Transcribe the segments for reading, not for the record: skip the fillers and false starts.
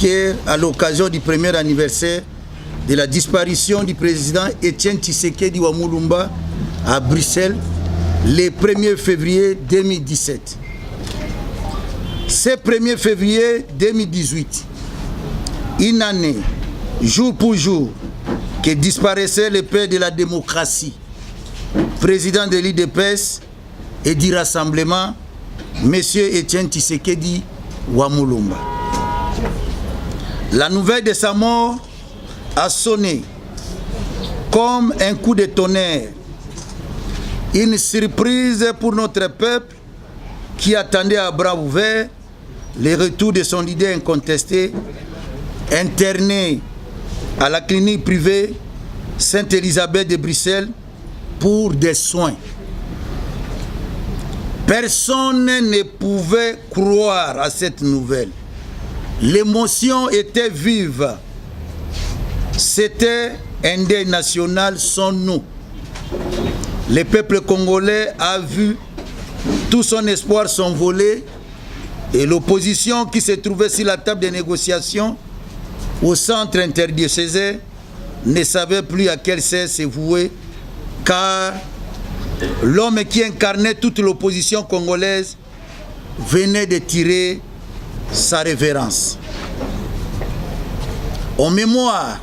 pierre à l'occasion du premier anniversaire de la disparition du président Étienne Tshisekedi wa Mulumba à Bruxelles le 1er février 2017. Ce 1er février 2018, une année, jour pour jour, que disparaissait le père de la démocratie, président de l'UDPS et du rassemblement, M. Étienne Tshisekedi wa Mulumba. La nouvelle de sa mort a sonné comme un coup de tonnerre, une surprise pour notre peuple qui attendait à bras ouverts le retour de son leader incontesté, interné à la clinique privée Sainte-Élisabeth de Bruxelles pour des soins. Personne ne pouvait croire à cette nouvelle. L'émotion était vive. C'était un deuil national sans nous. Le peuple congolais a vu tout son espoir s'envoler et l'opposition qui se trouvait sur la table des négociations au centre interdiocésain ne savait plus à quel sert se vouer, car l'homme qui incarnait toute l'opposition congolaise venait de tirer sa révérence. En mémoire,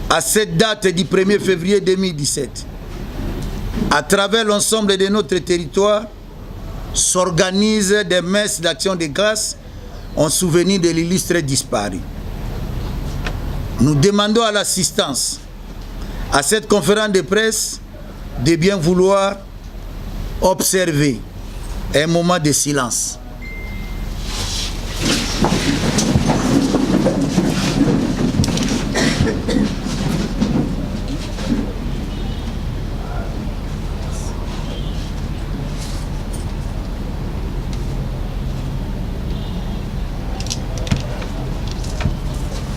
à cette date du 1er février 2017, à travers l'ensemble de notre territoire, s'organisent des messes d'action de grâce en souvenir de l'illustre disparu. Nous demandons à l'assistance à cette conférence de presse de bien vouloir observer un moment de silence.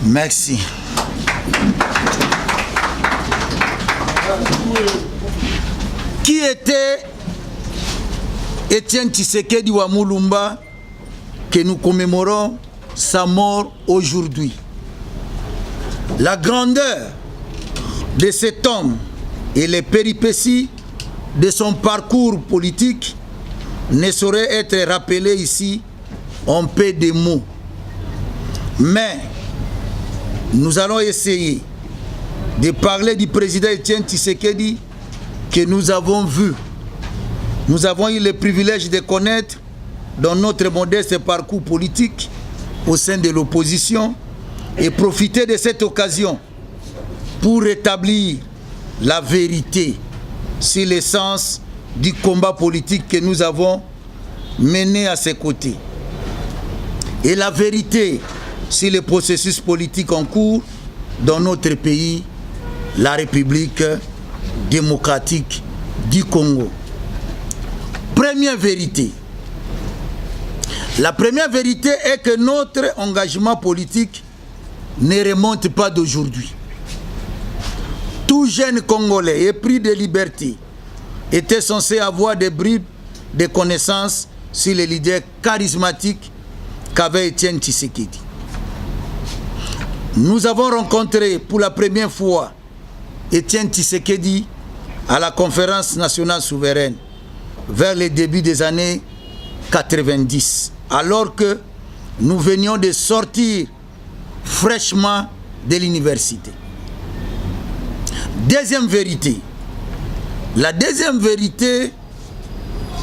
Merci. Qui était Étienne Tshisekedi wa Mulumba que nous commémorons sa mort aujourd'hui? La grandeur de cet homme et les péripéties de son parcours politique ne sauraient être rappelées ici en peu de mots. Mais nous allons essayer de parler du président Étienne Tshisekedi que nous avons vu. Nous avons eu le privilège de connaître dans notre modeste parcours politique au sein de l'opposition et profiter de cette occasion pour rétablir la vérité sur l'essence du combat politique que nous avons mené à ses côtés. Et la vérité sur le processus politique en cours dans notre pays, la République démocratique du Congo. Première vérité. La première vérité est que notre engagement politique ne remonte pas d'aujourd'hui. Tout jeune Congolais épris de liberté était censé avoir des bribes de connaissances sur les leaders charismatiques qu'avait Étienne Tshisekedi. Nous avons rencontré pour la première fois Étienne Tshisekedi à la conférence nationale souveraine vers le début des années 90, alors que nous venions de sortir fraîchement de l'université. Deuxième vérité. La deuxième vérité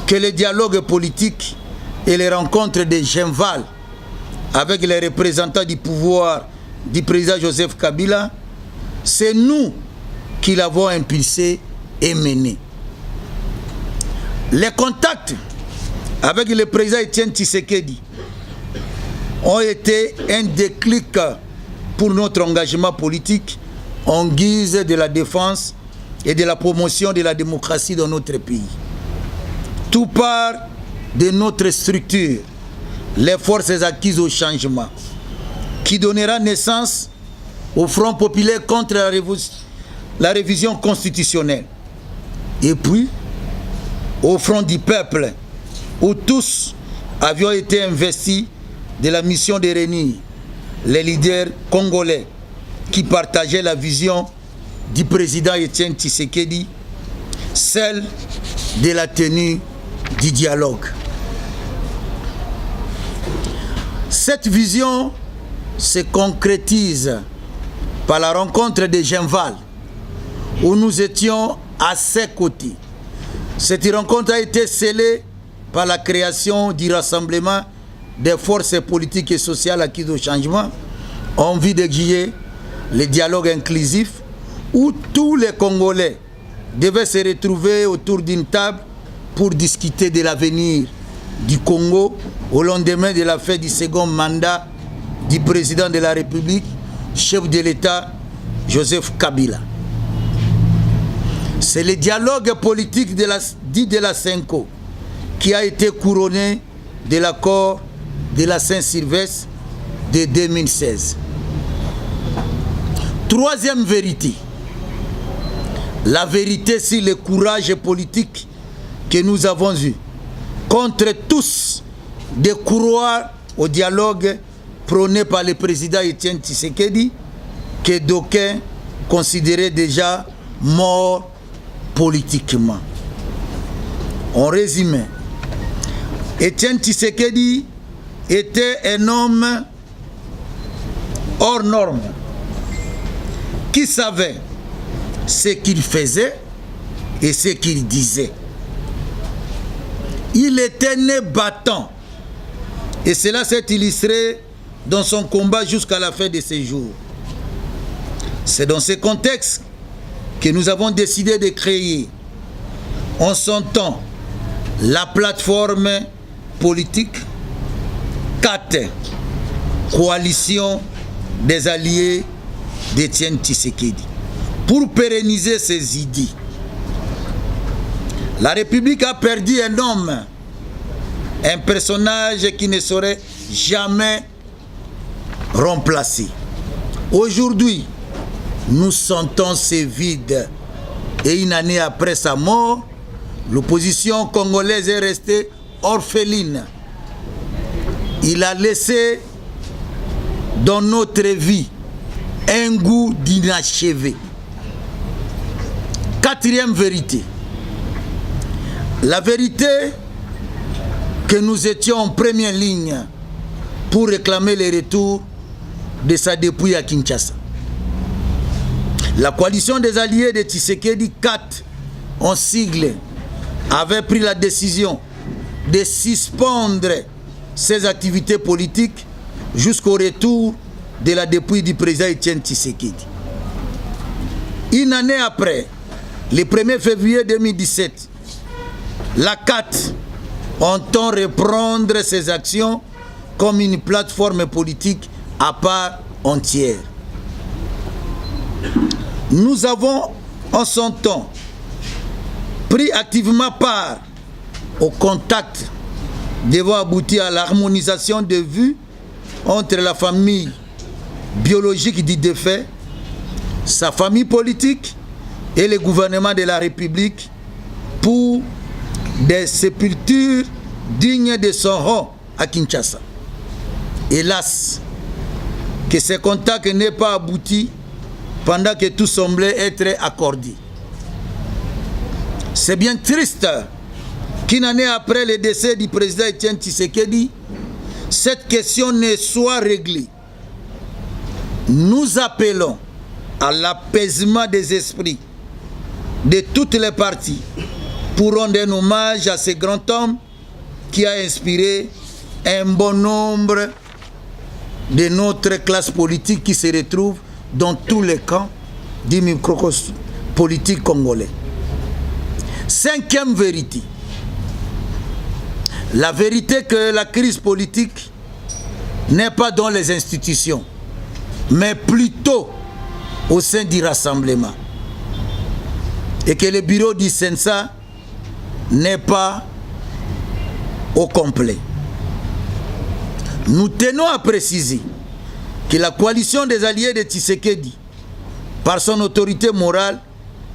que le dialogue politique et les rencontres de Genval avec les représentants du pouvoir du président Joseph Kabila, c'est nous qui l'avons impulsé et mené. Les contacts avec le président Étienne Tshisekedi ont été un déclic pour notre engagement politique en guise de la défense et de la promotion de la démocratie dans notre pays. Tout part de notre structure, les forces acquises au changement, qui donnera naissance au Front populaire contre la révision constitutionnelle. Et puis, au Front du peuple, où tous avions été investis de la mission de réunir les leaders congolais qui partageaient la vision du président Etienne Tshisekedi, celle de la tenue du dialogue. Cette vision se concrétise par la rencontre de Genval, où nous étions à ses côtés. Cette rencontre a été scellée par la création du rassemblement des forces politiques et sociales acquises au changement, en vue d'exiger le dialogue inclusif, où tous les Congolais devaient se retrouver autour d'une table pour discuter de l'avenir du Congo au lendemain de la fin du second mandat du président de la République, chef de l'État, Joseph Kabila. C'est le dialogue politique dit de la Cinco qui a été couronné de l'accord de la Saint-Sylvestre de 2016. Troisième vérité, la vérité sur le courage politique que nous avons eu contre tous de croire au dialogue prôné par le président Etienne Tshisekedi, que d'aucuns considéraient déjà mort politiquement. En résumé, Etienne Tshisekedi était un homme hors norme qui savait ce qu'il faisait et ce qu'il disait. Il était né battant et cela s'est illustré dans son combat jusqu'à la fin de ses jours. C'est dans ce contexte que nous avons décidé de créer en son temps la plateforme politique 4 coalition des alliés d'Etienne Tshisekedi pour pérenniser ses idées. La République a perdu un homme, un personnage qui ne saurait jamais remplacer. Aujourd'hui, nous sentons ce vide et une année après sa mort, l'opposition congolaise est restée orpheline. Il a laissé dans notre vie un goût d'inachevé. Quatrième vérité. La vérité que nous étions en première ligne pour réclamer le retour de sa dépouille à Kinshasa. La coalition des alliés de Tshisekedi 4 en sigle avait pris la décision de suspendre ses activités politiques jusqu'au retour de la dépouille du président Etienne Tshisekedi. Une année après, le 1er février 2017, la CAT entend reprendre ses actions comme une plateforme politique à part entière. Nous avons en son temps pris activement part au contact devant aboutir à l'harmonisation de vues entre la famille biologique du défunt, sa famille politique et le gouvernement de la République pour des sépultures dignes de son rang à Kinshasa. Hélas, que ce contact n'ait pas abouti pendant que tout semblait être accordé. C'est bien triste qu'une année après le décès du président Etienne Tshisekedi, cette question ne soit réglée. Nous appelons à l'apaisement des esprits de toutes les parties pour rendre un hommage à ce grand homme qui a inspiré un bon nombre de notre classe politique qui se retrouve dans tous les camps du microcosme politique congolais. Cinquième vérité. La vérité que la crise politique n'est pas dans les institutions, mais plutôt au sein du rassemblement. Et que le bureau du CENSA n'est pas au complet. Nous tenons à préciser que la coalition des alliés de Tshisekedi, par son autorité morale,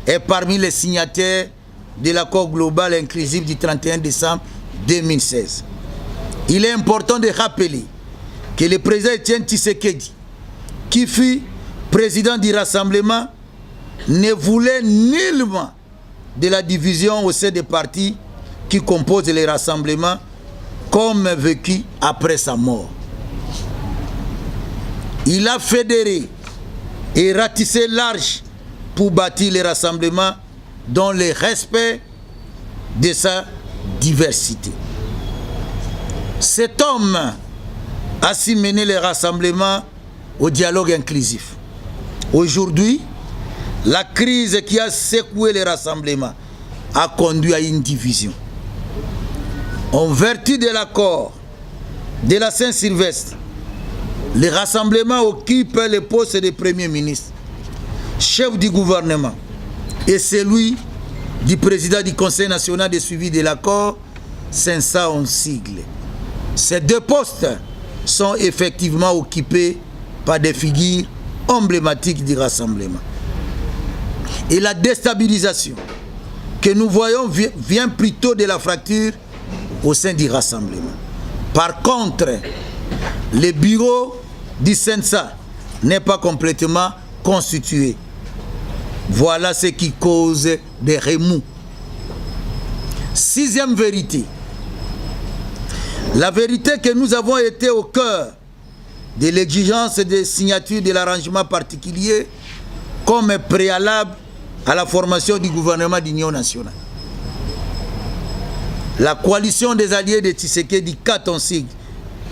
est parmi les signataires de l'accord global inclusif du 31 décembre 2016. Il est important de rappeler que le président Etienne Tshisekedi qui fut président du rassemblement, ne voulait nullement de la division au sein des partis qui composent les rassemblements comme vécu après sa mort. Il a fédéré et ratissé large pour bâtir les rassemblements dans le respect de sa diversité. Cet homme a su mener les rassemblements au dialogue inclusif. Aujourd'hui, la crise qui a secoué les rassemblements a conduit à une division. En vertu de l'accord de la Saint-Sylvestre, les rassemblements occupent le poste de Premier ministre, chef du gouvernement et celui du président du Conseil national de suivi de l'accord, 500 en sigle. Ces deux postes sont effectivement occupés par des figures emblématiques du rassemblement. Et la déstabilisation que nous voyons vient plutôt de la fracture au sein du rassemblement. Par contre, le bureau du CENSA n'est pas complètement constitué. Voilà ce qui cause des remous. Sixième vérité. La vérité que nous avons été au cœur de l'exigence de signature de l'arrangement particulier comme préalable à la formation du gouvernement d'union nationale. La coalition des alliés de Tshisekedi 4 en sigle,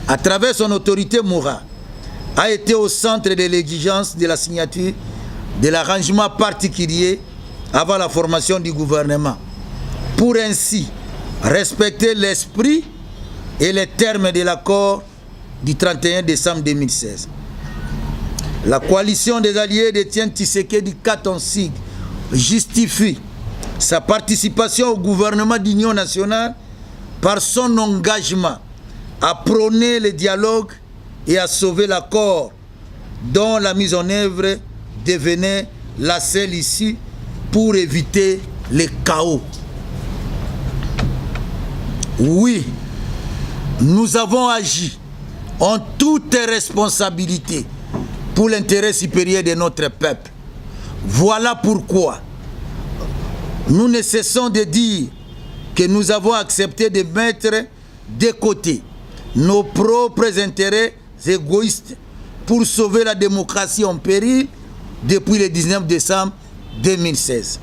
à travers son autorité morale, a été au centre de l'exigence de la signature de l'arrangement particulier avant la formation du gouvernement, pour ainsi respecter l'esprit et les termes de l'accord du 31 décembre 2016. La coalition des alliés de Tshisekedi 4 en sigle justifie sa participation au gouvernement d'union nationale par son engagement à prôner le dialogue et à sauver l'accord dont la mise en œuvre devenait la seule issue pour éviter le chaos. Oui, nous avons agi en toute responsabilité pour l'intérêt supérieur de notre peuple. Voilà pourquoi nous ne cessons de dire que nous avons accepté de mettre de côté nos propres intérêts égoïstes pour sauver la démocratie en péril depuis le 19 décembre 2016.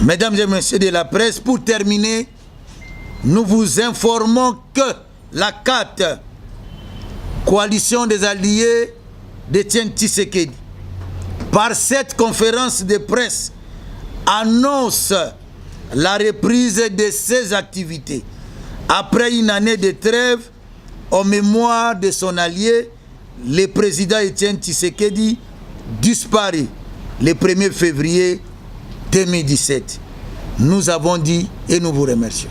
Mesdames et messieurs de la presse, pour terminer, nous vous informons que la 4 coalition des alliés de Tshisekedi, par cette conférence de presse, annonce la reprise de ses activités après une année de trêve en mémoire de son allié, le président Etienne Tshisekedi, disparu le 1er février 2017. Nous avons dit et nous vous remercions.